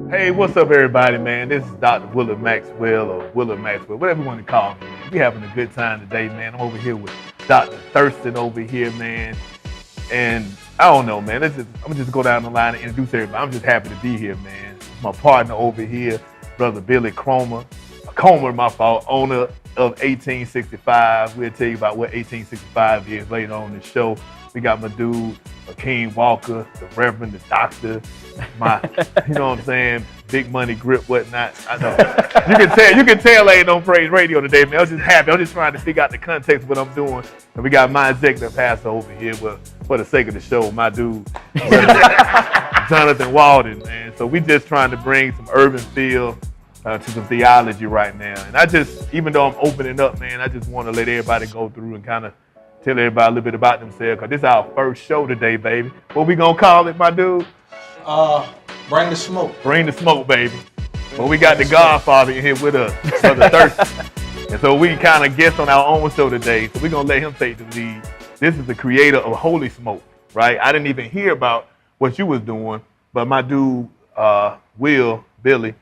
Hey, what's up, everybody, man? This is Dr. Willard Maxwell, or Willard Maxwell, whatever you want to call me, man. We having a good time today, man. I'm over here with Dr. Thurston over here, man. And I don't know, man. I'm gonna just go down the line and introduce everybody. I'm just happy to be here, man. My partner over here, brother Billy Comer, my fault, owner of 1865. We'll tell you about what 1865 is later on in the show. We got my dude, Akeem Walker, the Reverend, the Doctor, you know what I'm saying, big money grip, whatnot. I know. You can tell I ain't on Praise Radio today, man. I was just happy. I was just trying to figure out the context of what I'm doing. And we got my executive pastor over here, but for the sake of the show, my dude, Jonathan Waldon, man. So we just trying to bring some urban feel to some theology right now. And even though I'm opening up, man, I just want to let everybody go through and kind of tell everybody a little bit about themselves, because this is our first show today, baby. What we gonna call it, my dude? Bring the smoke. Bring the smoke, baby. Well, we got the Godfather in here with us, Brother Thurston. And so we kind of guest on our own show today, so we're gonna let him take the lead. This is the creator of Holy Smoke, right? I didn't even hear about what you was doing, but my dude, Billy,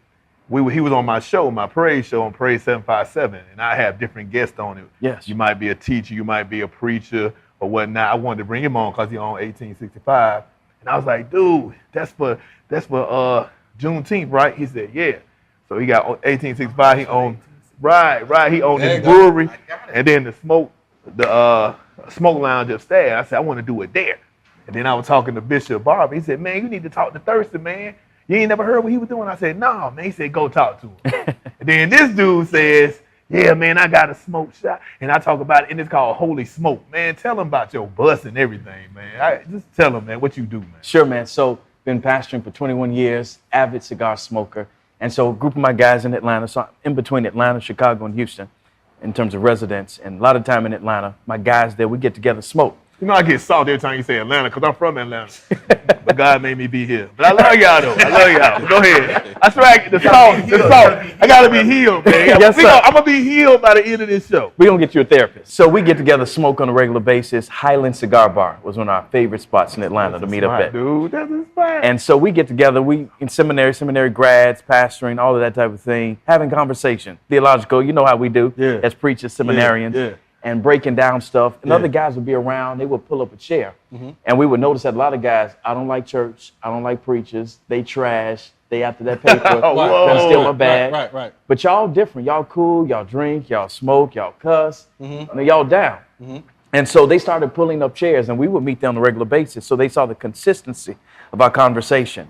he was on my show, my praise show on Praise 757, and I have different guests on it. Yes. You might be a teacher, you might be a preacher, or whatnot. I wanted to bring him on because he's on 1865. And I was like, dude, that's for Juneteenth, right? He said, yeah. So he got 1865, he owned, right, he owned this brewery, and then the smoke lounge upstairs. I said, I want to do it there. And then I was talking to Bishop Barber. He said, man, you need to talk to Thurston, man. You ain't never heard what he was doing? I said, no, man. He said, go talk to him. And then this dude says, yeah, man, I got a smoke shop. And I talk about it, and it's called Holy Smoke. Man, tell him about your bus and everything, man. Just tell him, man, what you do, man. Sure, man. So, been pastoring for 21 years, avid cigar smoker. And so, a group of my guys in Atlanta, so I'm in between Atlanta, Chicago, and Houston in terms of residents. And a lot of time in Atlanta, my guys there, we get together, smoke. You know, I get salty every time you say Atlanta because I'm from Atlanta. But God made me be here. But I love y'all, though. I love y'all. Go ahead. That's right. The salt. I got to be healed, man. Yes, sir. I'm going to be healed by the end of this show. We're going to get you a therapist. So we get together, smoke on a regular basis. Highland Cigar Bar was one of our favorite spots in Atlanta to meet up at. Dude, that's a spot. And so we get together, we in seminary grads, pastoring, all of that type of thing, having conversation, theological, you know how we do as preachers, seminarians. Yeah. And breaking down stuff. And other guys would be around, they would pull up a chair. Mm-hmm. And we would notice that a lot of guys, I don't like church, I don't like preachers, they trash, they after that paper, gonna steal my bag. Right. But y'all different, y'all cool, y'all drink, y'all smoke, y'all cuss, and y'all down. Mm-hmm. And so they started pulling up chairs, and we would meet them on a regular basis. So they saw the consistency of our conversation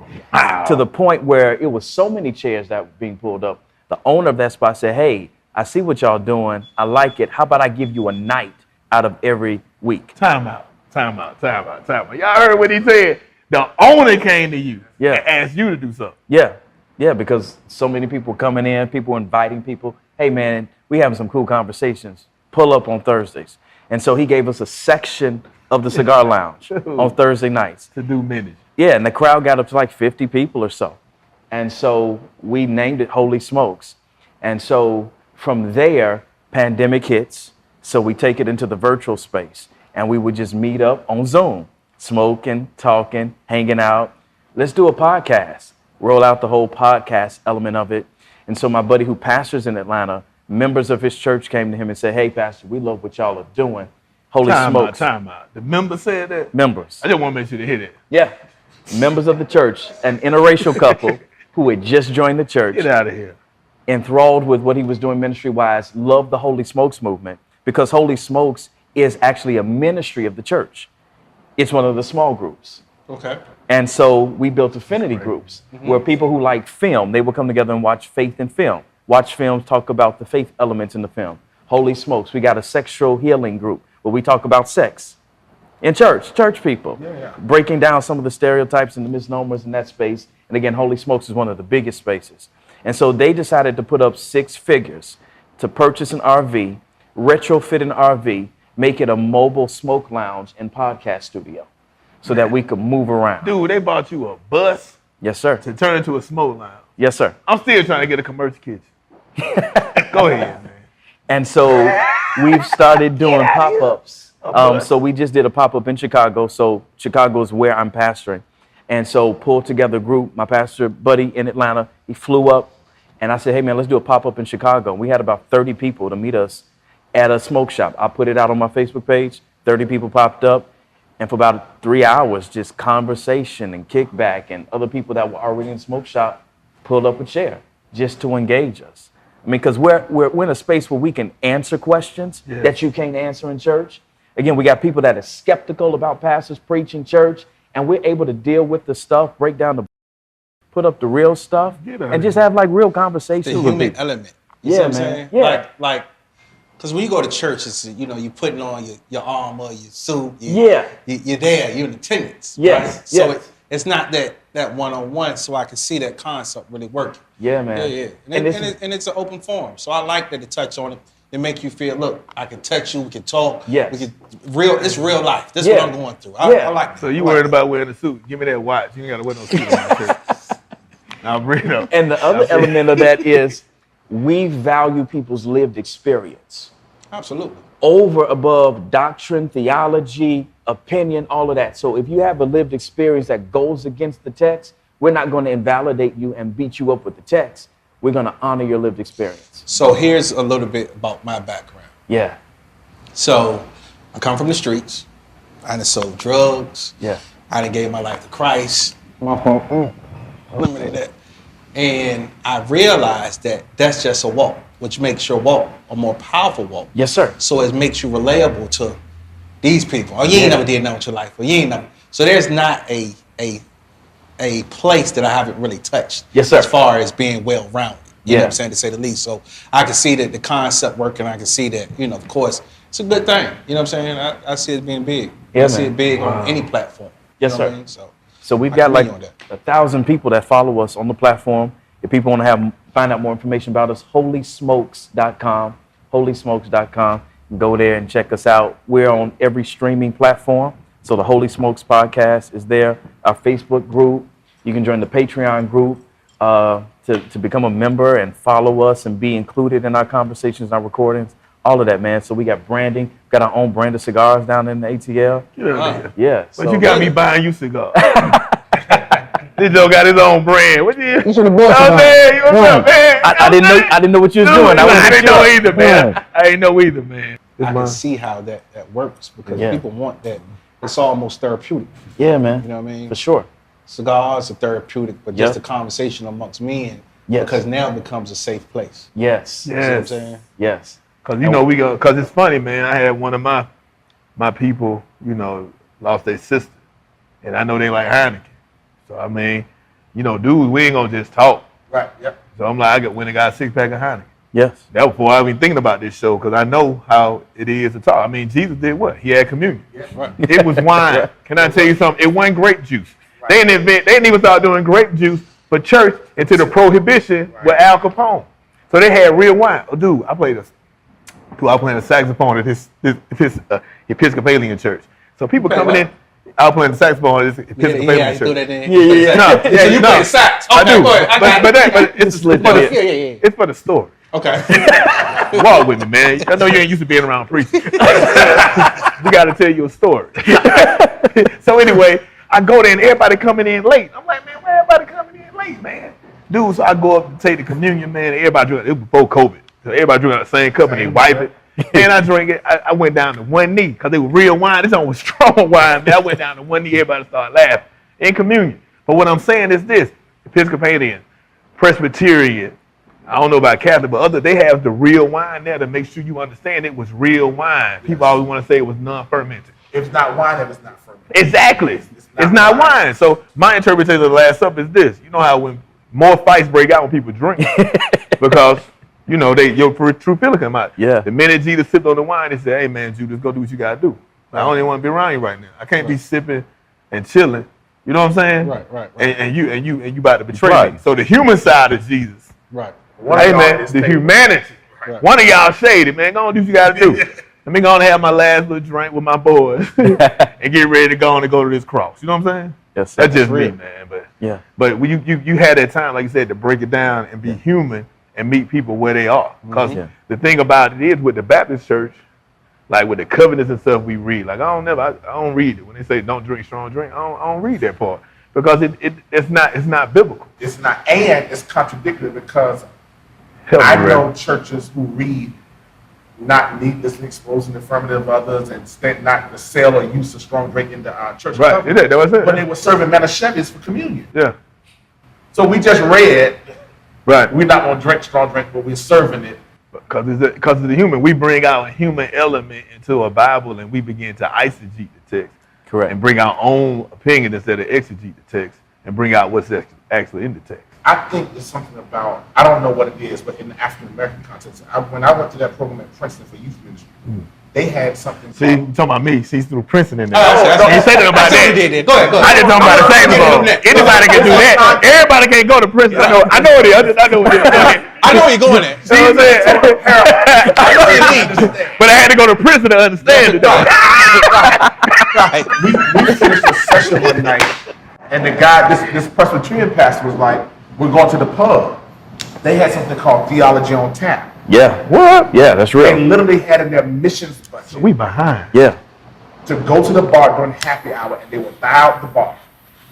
to the point where it was so many chairs that were being pulled up. The owner of that spot said, hey, I see what y'all doing. I like it. How about I give you a night out of every week? Time out. Y'all heard what he said. The owner came to you and asked you to do something. Yeah, because so many people coming in, people inviting people. Hey, man, we having some cool conversations. Pull up on Thursdays. And so he gave us a section of the cigar lounge on Thursday nights. To do ministry. Yeah, and the crowd got up to like 50 people or so. And so we named it Holy Smokes. And so from there, pandemic hits, so we take it into the virtual space, and we would just meet up on Zoom, smoking, talking, hanging out. Let's do a podcast. Roll out the whole podcast element of it. And so my buddy who pastors in Atlanta, members of his church came to him and said, hey, Pastor, we love what y'all are doing. Holy Smokes. Time out. The members said that? Members. I just want to make sure they hear it. Yeah. Members of the church, an interracial couple who had just joined the church. Get out of here. Enthralled with what he was doing ministry-wise, loved the Holy Smokes movement, because Holy Smokes is actually a ministry of the church. It's one of the small groups. Okay. And so we built affinity groups where people who like film, they would come together and watch faith in film, watch films, talk about the faith elements in the film. Holy Smokes, we got a sexual healing group where we talk about sex in church people, breaking down some of the stereotypes and the misnomers in that space. And again, Holy Smokes is one of the biggest spaces. And so they decided to put up 6 figures to purchase an RV, retrofit an RV, make it a mobile smoke lounge and podcast studio so that we could move around. Dude, they bought you a bus? Yes, sir. To turn into a smoke lounge? Yes, sir. I'm still trying to get a commercial kitchen. Go ahead, man. And so we've started doing pop-ups. So we just did a pop-up in Chicago. So Chicago is where I'm pastoring. And so pulled together a group. My pastor buddy in Atlanta, he flew up, and I said, hey man, let's do a pop-up in Chicago. We had about 30 people to meet us at a smoke shop. I put it out on my Facebook page. 30 people popped up, and for about 3 hours, just conversation and kickback, and other people that were already in the smoke shop pulled up a chair just to engage us. I mean, because we're in a space where we can answer questions that you can't answer in church. Again, we got people that are skeptical about pastors preaching church, and we're able to deal with the stuff, break down put up the real stuff, and just have like real conversations. The with human people. element. Yeah, You see what I'm man. saying? Yeah. Like, because when you go to church, it's, you know, you putting on your armor, your suit. Yeah. You're there. You're in attendance. Yes. Right? So Yes. it's not that one-on-one. So I can see that concept really working. Yeah, man. Yeah. And it's an open forum. So I like that it touch on it. It make you feel, look, I can touch you. We can talk. Yes. It's real life. This is what I'm going through. I like that. So you worried about wearing a suit? Give me that watch. You ain't got to wear no suit on my shirt. Now, Brito. And the other element of that is we value people's lived experience. Absolutely. Over above doctrine, theology, opinion, all of that. So if you have a lived experience that goes against the text, we're not going to invalidate you and beat you up with the text. We're going to honor your lived experience. So here's a little bit about my background. Yeah. So I come from the streets. I done sold drugs. Yeah. I done gave my life to Christ. Eliminate that. And I realized that that's just a walk, which makes your walk a more powerful walk. Yes, sir. So it makes you relatable to these people. Oh, you ain't never did nothing with your life. Or you ain't never. So there's not a place that I haven't really touched. Yes, sir. As far as being well-rounded. You know what I'm Yeah. saying, to say the least. So I can see that the concept working. I can see that, you know, of course, it's a good thing. You know what I'm saying? I see it being big. Yeah, I see man. it big on any platform. Yes, You know what sir. I mean? So we've I got like commend you on that. 1,000 people that follow us on the platform. If people want to find out more information about us, holysmokes.com, holysmokes.com. Go there and check us out. We're on every streaming platform. So the Holy Smokes podcast is there. Our Facebook group. You can join the Patreon group to become a member and follow us and be included in our conversations, our recordings, all of that, man. So we got branding. Got our own brand of cigars down in the ATL. Yeah. But you got me buying you cigars. This Joe got his own brand. What you should have bought some. man? What's up, man? I didn't know what you was doing. I didn't know either, man. Yeah. I ain't know either, man. I can see how that works because Yeah. people want that. It's almost therapeutic. Yeah, man. You know what I mean? For sure. Cigars are therapeutic, but just Yep. a conversation amongst men Yes. because now it becomes a safe place. Yes. You see what I'm Yes. saying? Yes. Cause you know cause it's funny, man. I had one of my people, you know, lost their sister, and I know they like Heineken. So I mean, you know, dude, we ain't gonna just talk. Right. Yep. So I'm like, went and got a 6-pack of Heineken. Yes. That was before I even thinking about this show, because I know how it is to talk. I mean, Jesus did what? He had communion. Yeah. Right. It was wine. Can I tell you something? It wasn't grape juice. Right. They didn't even start doing grape juice for church until the prohibition with Al Capone. So they had real wine. Oh, dude, I played a saxophone at his Episcopalian church. So people Okay, coming what? in, I was playing the saxophone at this Episcopalian Yeah, you threw church. that in. Yeah. No, So yeah, you no, play the sax. I Okay, do. go ahead. I got it. But it's Slip for that the, Yeah. it's for the story. Okay. Walk with me, man. I know you ain't used to being around preaching. We got to tell you a story. So anyway, I go there and everybody coming in late. I'm like, man, where everybody coming in late, man? Dude, so I go up to take the communion, man. And everybody drink. It was before COVID. So everybody drink out the same cup and they wipe it. And I drink it. I went down to one knee because it was real wine. This one was strong wine, man. I went down to one knee. Everybody started laughing in communion. But what I'm saying is this: Episcopalian, Presbyterian, I don't know about Catholic, but they have the real wine there to make sure you understand it was real wine. People always want to say it was non-fermented. If it's not wine, if it's not fermented. Exactly. It's not wine. So my interpretation of the Last Supper is this. You know how when more fights break out when people drink? Because, you know, your true feeling come out. Yeah. The minute Jesus sipped on the wine, he said, hey, man, Judas, go do what you got to do. I don't even want to be around you right now. I can't be sipping and chilling. You know what I'm saying? Right. And you about to betray Right. me. So the human side of Jesus. Right. Hey, man, the humanity. Right. One of y'all shaded, man. Go on, do what you got to do. Let me go on and have my last little drink with my boys and get ready to go on and go to this cross. You know what I'm saying? Yes, sir. That's just me, real. man. Yeah. When you had that time, like you said, to break it down and be human and meet people where they are. Because Yeah. the thing about it is with the Baptist church, like with the covenants and stuff we read, like I don't read it. When they say don't drink strong drink, I don't read that part. because it's not biblical. It's not, and it's contradictory because Help me, I Rev. know churches who read not needlessly exposing the affirmative of others and not the sale or use of strong drink in the church. Right, covenant, that was it. when they were serving Manischewitz for communion. Yeah, So we just read, right. we're not going to drink strong drink, but we're serving it. Because of the human, we bring our human element into a Bible and we begin to eisegete the text. Correct. And bring our own opinion instead of exegete the text and bring out what's actually in the text. I think it's something about, I don't know what it is, but in the African American context, when I went to that program at Princeton for youth ministry, they had something See, you talking about me. See, through Princeton in there. Oh, You say that about that. Go ahead. I just talking about the same ball. Anybody can do that. Everybody can't go to Princeton. I know it is. I know it is. I know where you're going at. See what I'm saying? But I had to go to Princeton to understand it. Right. we finished a session one night, and the guy, this Presbyterian pastor was like, we're going to the pub. They had something called Theology on Tap. Yeah. What? Yeah, that's They real. literally had in their missions budget We behind. Yeah. to go to the bar during happy hour, and they would buy out the bar.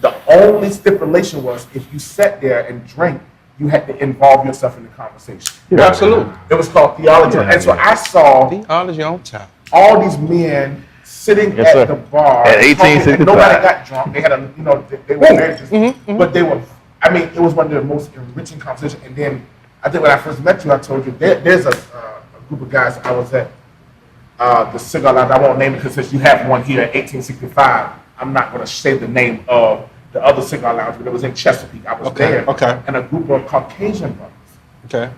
The only stipulation was if you sat there and drank, you had to involve yourself in the conversation. Yeah. Absolutely. It was called theology. Yeah. And so I saw Theology on time. all these men sitting Yes, at sir. the bar. At talking, 1865. and nobody got drunk. They had they were married, but they were, I mean, it was one of the most enriching conversations. And then I think when I first met you, I told you there's a group of guys. I was at the cigar lounge. I won't name it because since you have one here at 1865, I'm not going to say the name of the other cigar lounge, but it was in Chesapeake. I was there. Okay. And a group of Caucasian brothers Okay.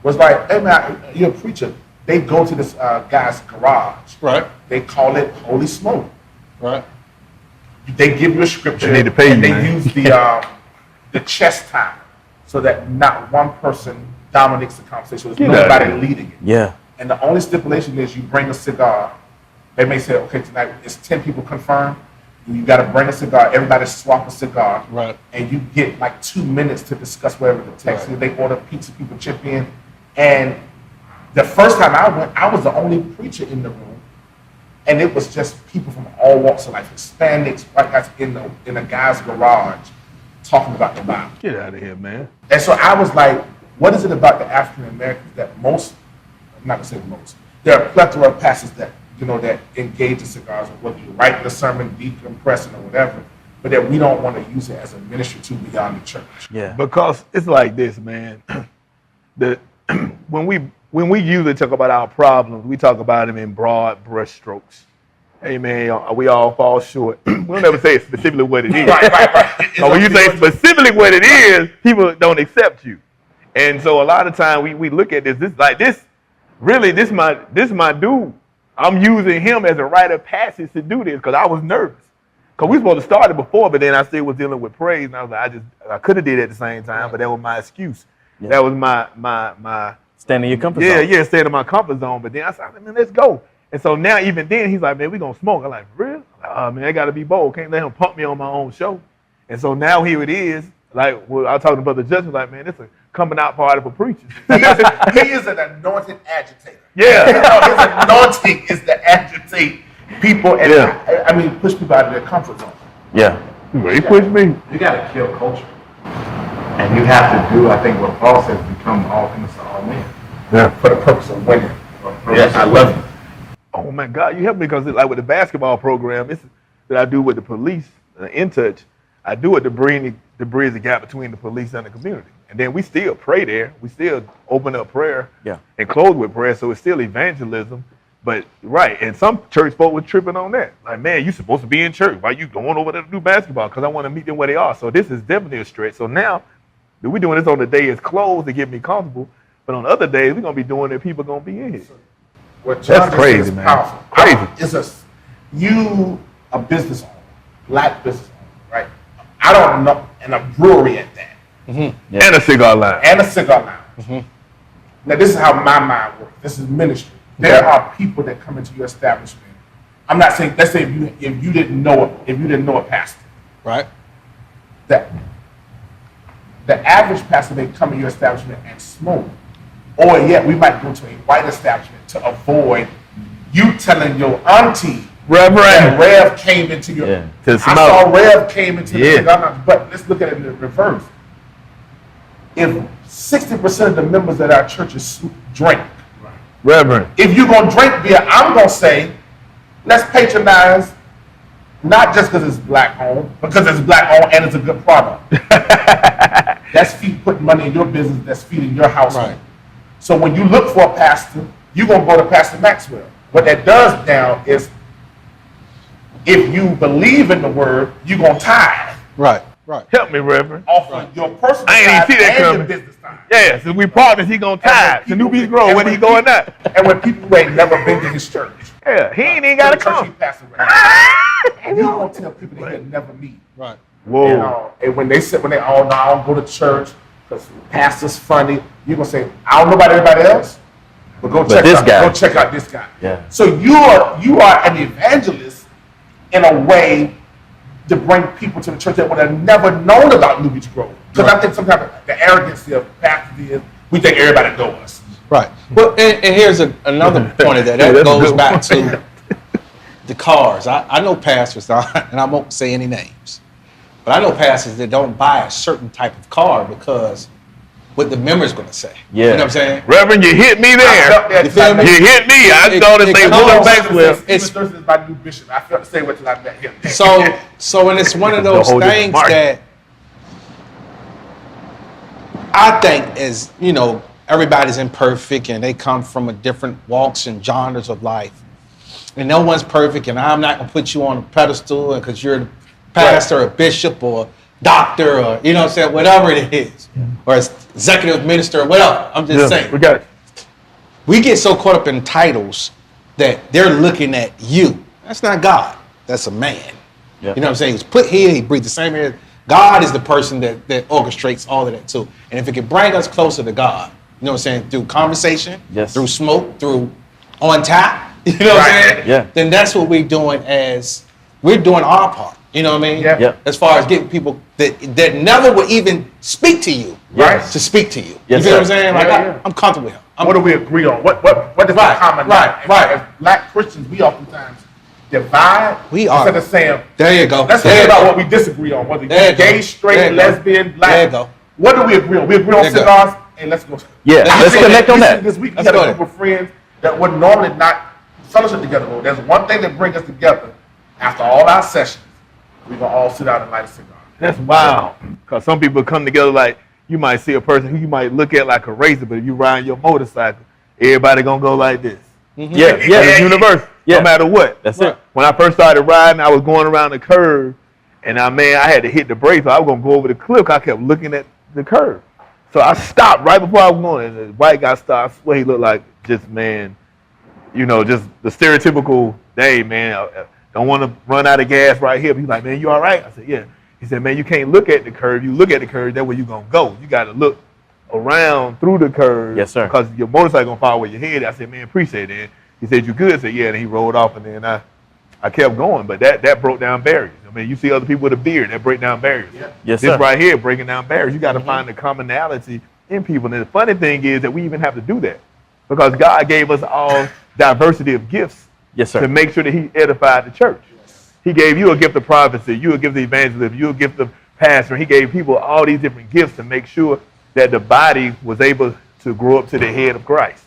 was like, hey man, you're a preacher. They go to this guy's garage. Right. They call it Holy Smoke. Right. They give you a scripture. They need to pay and you, they man. use the chess timer so that not one person dominates the conversation. There's Get out of nobody here. leading it. Yeah. And the only stipulation is you bring a cigar. They may say, okay, tonight it's 10 people confirmed. You got to bring a cigar. Everybody swap a cigar. Right. And you get like 2 minutes to discuss whatever the text Right. is. They order pizza, people chip in. And the first time I went, I was the only preacher in the room. And it was just people from all walks of life, Hispanics, white guys in a guy's garage talking about the Bible. Get out of here, man. And so I was like, what is it about the African Americans that most, I'm not gonna say most, there are a plethora of pastors that, that engage in cigars, whether you write the sermon, decompressing or whatever, but that we don't want to use it as a ministry to beyond the church. Yeah. Because it's like this, man. When we usually talk about our problems, we talk about them in broad brushstrokes. Hey man, we all fall short. We'll never say specifically what it is. Right. But when you say specifically what it is, people don't accept you. And so a lot of time we look at this my dude. I'm using him as a rite of passage to do this because I was nervous. Because we were supposed to start it before, but then I still was dealing with praise, and I was like, I could have did it at the same time, but that was my excuse. Yeah. That was my Stand in your comfort zone. staying in my comfort zone. But then I said, man, let's go. And so now even then he's like, man, we gonna smoke. I'm like, real? Man, I gotta be bold. Can't let him pump me on my own show. And so now here it is. Like I was talking to Brother Justin, like, man, it's a coming out party for preachers. He is an anointed agitator. Yeah. His anointing is to agitate people and I mean push people out of their comfort zone. Yeah. He pushed me. You got to kill culture. And you have to do, I think, what Paul says, become all things to all men. Yeah. For the purpose of winning. Yes, I love it. Oh my God, you helped me because like with the basketball program, it's that I do with the police, In Touch, I do it to bridge the gap between the police and the community. And then we still pray there. We still open up prayer and close with prayer. So it's still evangelism. But and some church folk were tripping on that. Like, man, you supposed to be in church. Why you going over there to do basketball? Because I want to meet them where they are. So this is definitely a stretch. So now we're doing this on the day it's closed to get me comfortable. But on other days, we're going to be doing it. People going to be in here. What John That's crazy, is man. powerful. Crazy. You a business owner, black business owner, right? I don't know, and a brewery at that, And a cigar line. and a cigar lounge. Now this is how my mind works. This is ministry. There are people that come into your establishment. I'm not saying. Let's say if you didn't know a pastor, Right. that the average pastor may come in your establishment and smoke, or yet we might go to a white establishment to avoid you telling your auntie Reverend. Rev came into your. Yeah. To I saw Rev came into Yeah. the. But let's look at it in the reverse. If 60% of the members at our churches drink, Reverend. if you're gonna drink beer, I'm gonna say, let's patronize. Not just because it's black owned, because it's black owned and it's a good product. That's putting money in your business. That's feeding your household. Right. So when you look for a pastor, you're gonna go to Pastor Maxwell. What that does now is, if you believe in the word, you're gonna tithe Right. Right. Help me, Reverend. off of your personal I ain't even tithe see that and your coming. business tithe. Yeah, so we partners, he gonna tithe. The new beast grow, when he going up? And when people who ain't never been to his church, Yeah, he ain't even gotta the church he come. passed away, you gonna tell people they can never meet. Right. Whoa. And when they sit, I don't go to church because pastor's funny, you're gonna say, I don't know about everybody else, but go check out this guy. Yeah. So you are an evangelist in a way to bring people to the church that would have never known about New Beach Grove. Because I think sometimes the arrogance of pastors is we think everybody knows us. Right. Well, and here's another point of that. That That's a goes good back point. to the cars. I know pastors, and I won't say any names, but I know pastors that don't buy a certain type of car because what the member's going to say. Yeah. You know what I'm saying? Reverend, you hit me there. You feel me? You hit me. I thought it say it Willa comes- Maxwell. It's- Thurston is my new bishop. I felt the same way till I met him. So and it's one of those Hold it to things Mark. that I think is, everybody's imperfect and they come from a different walks and genres of life. And no one's perfect, and I'm not gonna put you on a pedestal because you're a pastor or a bishop or doctor or whatever it is. Or executive minister or whatever. I'm just saying. We got it. We get so caught up in titles that they're looking at you. That's not God. That's a man. Yeah. You know what I'm saying? He's put here, he breathed the same air. God is the person that orchestrates all of that too. And if it can bring us closer to God, you know what I'm saying, through conversation, Yes. through smoke, through on tap, you know what I'm saying? Yeah. Then that's what we're doing we're doing our part. You know what I mean? Yeah. Yeah. As far as getting people that never would even speak to you, Right. to speak to you. Yes, you feel what I'm sir. saying? Like Yeah. I'm comfortable with him. What do we agree on? What is Right, the common right, line? right. As black Christians, we oftentimes divide. We are. Instead of saying, There you go. let's There talk you about go. what we disagree on. Whether There you're you go. gay, There straight, you go. lesbian, black. There you go. What do we agree on? We agree on There you go. cigars, and let's go. Yeah, let's connect on that. This week, we Let's had go a there. group of friends that would normally not fellowship together. Well, there's one thing that brings us together. After all our sessions, we gonna all sit down and light a cigar. That's wild. Because some people come together like, you might see a person who you might look at like a racer, but if you ride your motorcycle, everybody gonna go like this. Yeah, It's yeah. universal, Yeah. no matter what. That's it. When I first started riding, I was going around the curve, and I had to hit the brakes, so I was gonna go over the cliff. 'Cause I kept looking at the curve. So I stopped right before I was going, and the white guy stopped. I swear he looked like just just the stereotypical, hey, man, I don't want to run out of gas right here. But he's like, man, you all right? I said, yeah. He said, man, you can't look at the curve. You look at the curve, that's where you're going to go. You got to look around through the curve. Yes, sir. Because your motorcycle going to fall where your head. I said, man, appreciate it. He said, you good? I said, yeah. And he rolled off, and then I kept going. But that broke down barriers. I mean, you see other people with a beard, that break down barriers. Yeah. Yes, This sir. right here, breaking down barriers. You got to find the commonality in people. And the funny thing is that we even have to do that because God gave us all diversity of gifts Yes, sir. to make sure that he edified the church. He gave you a gift of prophecy, you a gift of evangelism, you a gift of pastor. He gave people all these different gifts to make sure that the body was able to grow up to the head of Christ.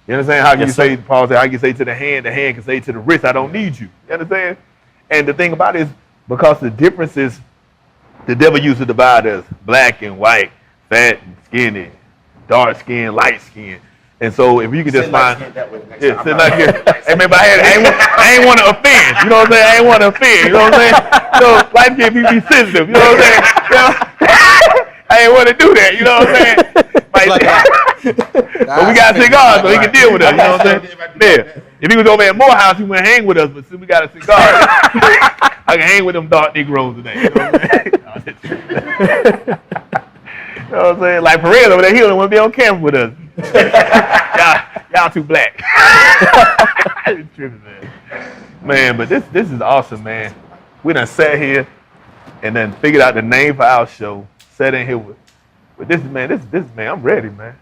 You understand how Yes, you sir. say, Paul said, how you say to the hand can say to the wrist, I don't need you. You understand? And the thing about it is, because the difference is, the devil used to divide us, black and white, fat and skinny, dark skin, light skin. And so if you could just Sit like find, that way next yeah, time. sit I'm like not- here. Hey, man, but I ain't want to offend. You know what I'm saying? I ain't want to offend. You know what I'm saying? So light skin people be sensitive. You know what I'm saying? You know? I ain't want to do that. You know what I'm saying? But we got cigars, so he can deal with us. You know what I'm saying? Yeah. If he was over at Morehouse, he wouldn't hang with us. But since we got a cigar, I can hang with them dark Negroes today. You know what I'm saying? You know what I'm saying? Like Perez over there, he don't want to be on camera with us. y'all too black. It's tripping, man, but this is awesome, man. We done sat here and then figured out the name for our show. Sat in here with this man. This man, I'm ready, man.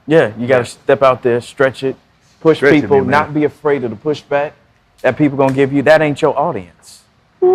Yeah, you got to step out there, stretch it, push Stretch it, people, man. not be afraid of the pushback. that people gonna give you, that ain't your audience. The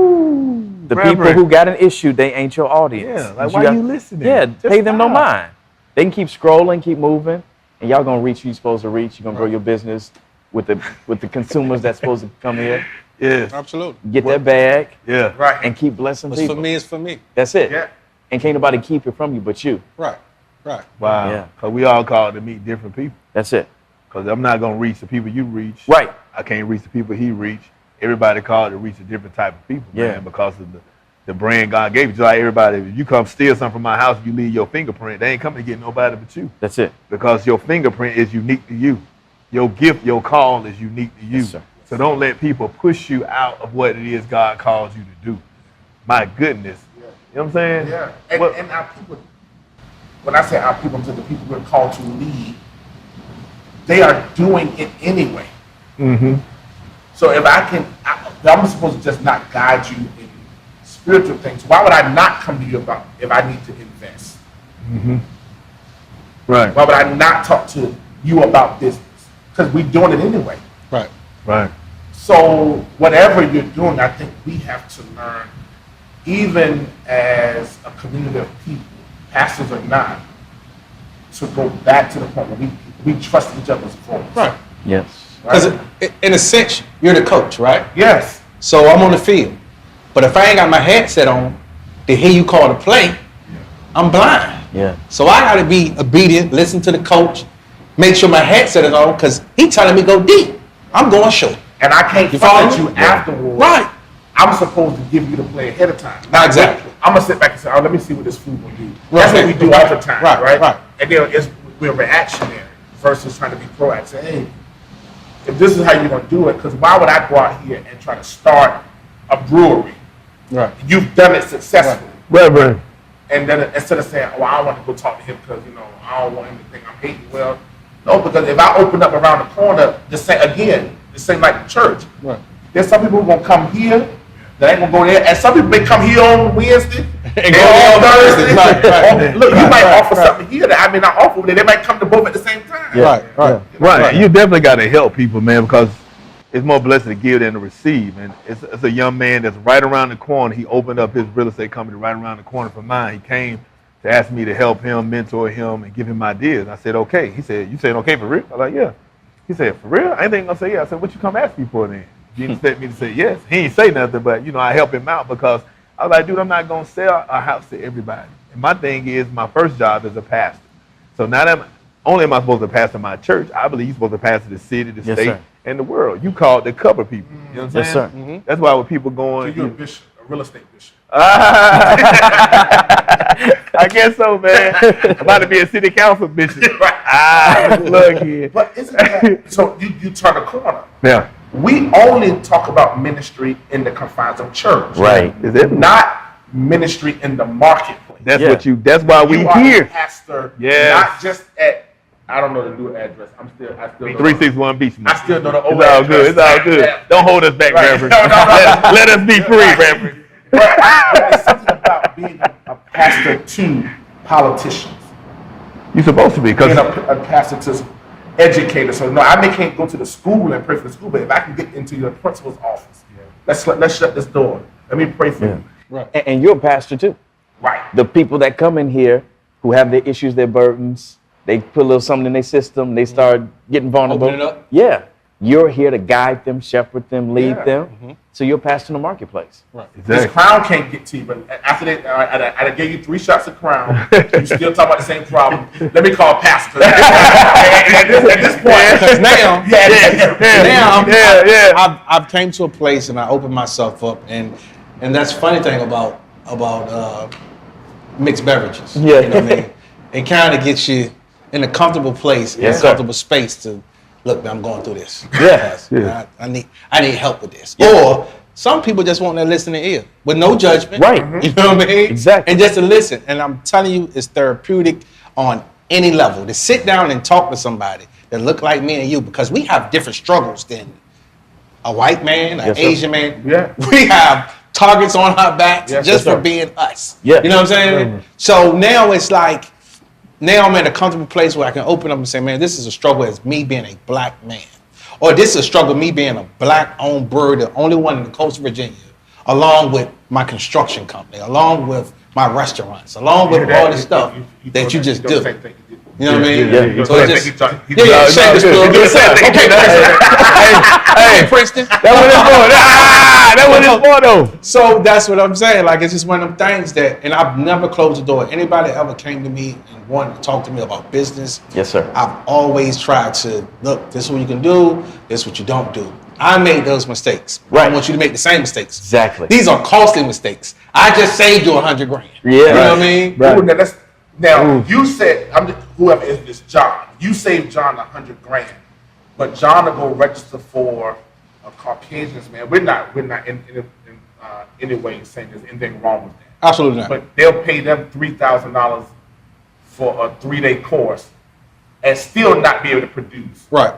Reverend. people who got an issue, they ain't your audience. Yeah, like, why you listening? Yeah, Just pay them no stop. mind. They can keep scrolling, keep moving, and y'all gonna reach who you're supposed to reach. You're gonna grow your business with the consumers that's supposed to come here. Yeah. Absolutely. Get that bag Yeah. Right. and keep blessing What's people. for me is for me. That's it. Yeah. And can't nobody keep it from you but you. Right. Right. Wow. Yeah. Because we all called to meet different people. That's it. Because I'm not going to reach the people you reach. Right. I can't reach the people he reached. Everybody called to reach a different type of people, Yeah. man, because of the brand God gave you. Just like everybody, if you come steal something from my house, you leave your fingerprint, they ain't coming to get nobody but you. That's it. Because your fingerprint is unique to you. Your gift, your call is unique to you. Yes, sir. So don't let people push you out of what it is God calls you to do. My goodness. You know what I'm saying? Yeah. And our people, when I say our people, I'm saying the people we're called to lead, they are doing it anyway. Mm-hmm. So if I'm supposed to just not guide you in spiritual things. Why would I not come to you about if I need to invest? Mm-hmm. Right. Why would I not talk to you about business? Because we're doing it anyway. Right. Right. So whatever you're doing, I think we have to learn, even as a community of people, pastors or not, to go back to the point where we trust each other's voice. Right. Yes. Because in a sense, you're the coach, right? Yes. So I'm on the field. But if I ain't got my headset on to hear you call the play, I'm blind. Yeah. So I got to be obedient, listen to the coach, make sure my headset is on because he telling me go deep. I'm going short. And I can't You follow follow you me? afterwards. Right. I'm supposed to give you the play ahead of time. Not exactly. I'm gonna sit back and say, "Oh, let me see what this food will do." Right. That's what we do all the time, Right, right? right. And then we're reactionary versus trying to be proactive. Say, hey, if this is how you're gonna do it, because why would I go out here and try to start a brewery? Right. You've done it successfully, Reverend. and then instead of saying, "Oh, I want to go talk to him because I don't want him to think I'm hating," well, no, because if I open up around the corner, the same like the church. Right. There's some people who gonna come here, that ain't gonna go there, and some people may come here on Wednesday And go go on on Thursday. Thursday. Right, right. Look, you Right, might right, offer right. something here that I may not offer over there. They might come to both at the same time. Yeah. Right. Right. Right. You definitely got to help people, man, because it's more blessed to give than to receive. And it's a young man that's right around the corner. He opened up his real estate company right around the corner from mine. He came to ask me to help him, mentor him, and give him ideas. I said, okay. He said, you saying okay for real? I was like, yeah. He said, for real? I ain't gonna say yeah. I said, what you come ask me for then? You didn't expect me to say yes. He ain't say nothing, but I help him out because I was like, dude, I'm not gonna sell a house to everybody. And my thing is, my first job is a pastor. So now that only am I supposed to pastor my church, I believe you're supposed to pastor the city, the Yes, state, sir. and the world. You called to cover people. You know what I'm Yes, saying? sir. Mm-hmm. That's why when people So going, you're a bishop, a real estate bishop. I guess so, man. I'm about to be a city council bishop. Look here. But isn't that so? You turn a corner. Yeah. We only talk about ministry in the confines of church, Right. Is it? Not ministry in the marketplace. That's Yeah. that's why we You are a here. pastor, Yes. not just at. I don't know the new address. I still know the- 361 Beach. I still know the old It's all address. good. It's all good. Yeah. Don't hold us back, Right. Reverend. No, no, no. Let us be free, Right. Reverend. But it's something about being a pastor to politicians, You're supposed to be, being because a pastor to educators. So no, can't go to the school and pray for the school, but if I can get into your principal's office, let's shut this door. Let me pray for Yeah. you. Right. And you're a pastor too. Right. The people that come in here who have their issues, their burdens, they put a little something in their system, they start getting vulnerable. Open it up. Yeah. You're here to guide them, shepherd them, lead Yeah. them. So you're a pastor in the marketplace. Right. This crown can't get to you, but after that, I gave you 3 shots of crown. You still talk about the same problem. Let me call pastor. at this point, Because now, Yeah. I've came to a place and I opened myself up, and that's the funny thing about mixed beverages. Yeah. You know what I mean? It kind of gets you in a comfortable place, in Yes, a sir. comfortable space to look, man, I'm going through this. Yes. Yeah. I need help with this. Or some people just want that listening ear with no judgment. Right. You know what I mean? Exactly. And just to listen. And I'm telling you, it's therapeutic on any level to sit down and talk to somebody that look like me and you, because we have different struggles than a white man, an Yes, sir. Asian man. Yeah. We have targets on our backs Yes, just yes, for sir. being us. Yeah. You know what I'm saying? So now it's like, now I'm at a comfortable place where I can open up and say, man, this is a struggle as me being a black man. or this is a struggle me being a black-owned brewery, the only one in the coast of Virginia, along with my construction company, along with my restaurants, along with all the stuff that you just do. You know what I mean? Yeah. So it's just, shameless plug. Hey, Princeton. That was his for though. So that's what I'm saying. Like, it's just one of them things that, and I've never closed the door. Anybody ever came to me and wanted to talk to me about business? Yes, sir. I've always tried to, look, this is what you can do, this is what you don't do. I made those mistakes. Right. I want you to make the same mistakes. Exactly. These are costly mistakes. I just saved you $100 grand. Yeah. You know what I mean? Right. Now, you said, whoever is this John, you saved John $100 grand, but John will go register for a Caucasians, man. We're not in any way saying there's anything wrong with that. Absolutely not. But they'll pay them $3,000 for a 3-day course and still not be able to produce. Right.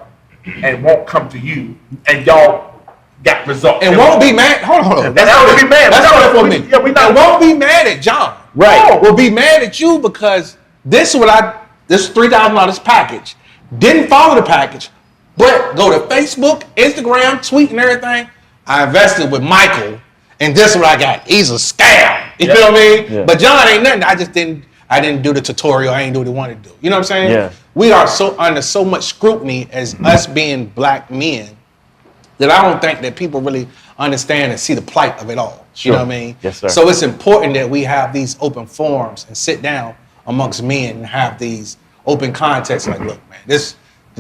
And won't come to you, and y'all got results. And won't be mad. Hold on. That's how we be mad. Let's hold it for a minute. Yeah, we not. And won't be mad at John. Right. No, we'll be mad at you because this $3,000 package. Didn't follow the package, but go to Facebook, Instagram, tweet, and everything. I invested with Michael, and this is what I got. He's a scam. You know what I mean? Yeah. But John ain't nothing. I didn't do the tutorial. I ain't do what he wanted to do. You know what I'm saying? Yeah. We are so under so much scrutiny as us being black men that I don't think that people really understand and see the plight of it all. Sure. You know what I mean? Yes, sir. So it's important that we have these open forums and sit down amongst men and have these open contexts. Like, look, man,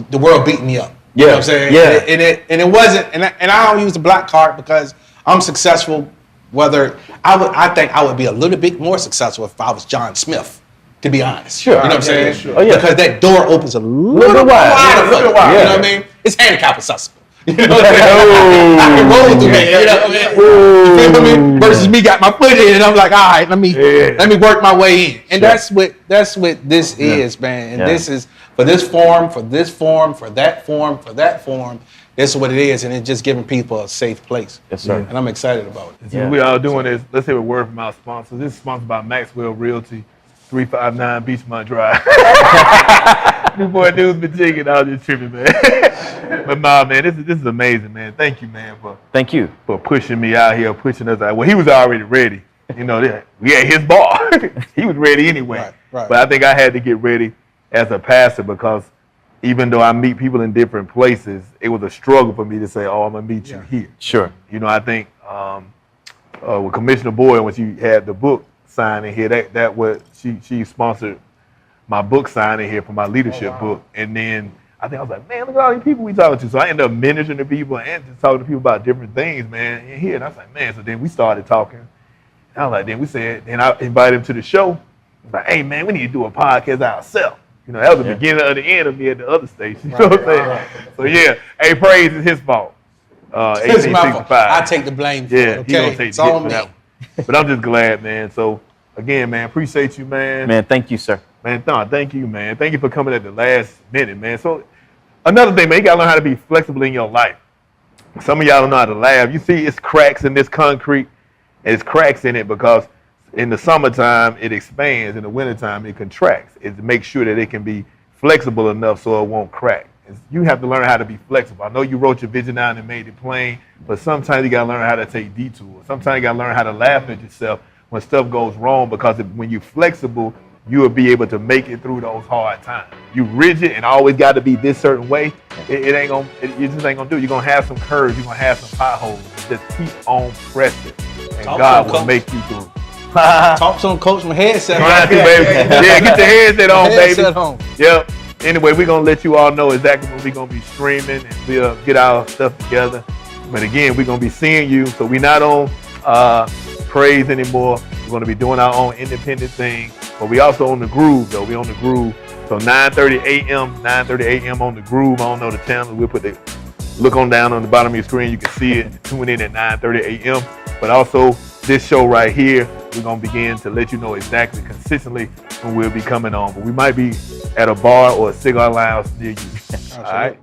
the world beat me up. You know what I'm saying? Yeah. And it wasn't, and I don't use the black card because I'm successful. I think I would be a little bit more successful if I was John Smith, to be honest. Sure. You know what I'm saying? Sure. Oh, yeah. Because that door opens a little Little wide. wider. Little wide. You know Yeah. what I mean? It's handicap accessible. You know what I mean? I can roll through that. You know what I mean? You feel me? Versus me got my foot in and I'm like, all right, let me work my way in. And that's what this is, man. And this is for this form, for this form, for that form, for that form. This is what it is, and it's just giving people a safe place. Yes, sir. And I'm excited about it. So we all doing this. Let's hear a word from our sponsors. This is sponsored by Maxwell Realty, 359 Beachmont Drive. Newport News, Virginia. I was just tripping, man. But nah, man, this is amazing, man. Thank you, man, for pushing me out here, pushing us out. Well, he was already ready. You know, we at his bar. He was ready anyway. Right. But I think I had to get ready as a pastor because even though I meet people in different places, it was a struggle for me to say, "Oh, I'm gonna meet you here." Sure. You know, I think with Commissioner Boyd, when she had the book signing here, that was she sponsored my book signing here for my leadership book, and then I think I was like, man, look at all these people we talking to. So I ended up ministering to people and just talking to people about different things, man, in here. And I was like, man. So then we started talking. And I was like, then I invited him to the show. I was like, hey, man, we need to do a podcast ourselves. You know, that was the beginning of the end of me at the other station. You know what I'm saying? So yeah, hey, praise is his fault. It's my fault. I take the blame for it, he gonna okay? take It's the hit all for me. that one. But I'm just glad, man. So again, man, appreciate you, man. Man, thank you, sir. Man, thank you, man. Thank you for coming at the last minute, man. So another thing, man, you gotta learn how to be flexible in your life. Some of y'all don't know how to laugh. You see it's cracks in this concrete, and it's cracks in it because in the summertime it expands, in the wintertime it contracts. It's to make sure that it can be flexible enough so it won't crack. You have to learn how to be flexible. I know you wrote your vision down and made it plain, but sometimes you gotta learn how to take detours. Sometimes you gotta learn how to laugh at yourself when stuff goes wrong, because when you're flexible, you will be able to make it through those hard times. You rigid and always got to be this certain way, it just ain't gonna do. You're gonna have some curves, you're gonna have some potholes. Just keep on pressing, and God will make you through. Talk to him, coach. My headset. Trying to, baby. Yeah, get your headset on, baby. Headset on. Yep. Anyway, we're gonna let you all know exactly when we're gonna be streaming and we'll get our stuff together. But again, we're gonna be seeing you. So we're not on praise anymore. We're gonna be doing our own independent thing. But we also on the Groove, though. We on the Groove. So 9:30 a.m. on the Groove. I don't know the channel. We'll put the look on down on the bottom of your screen. You can see it. Tune in at 9:30 a.m. But also this show right here, we're gonna begin to let you know exactly consistently when we'll be coming on. But we might be at a bar or a cigar lounge near you. All right.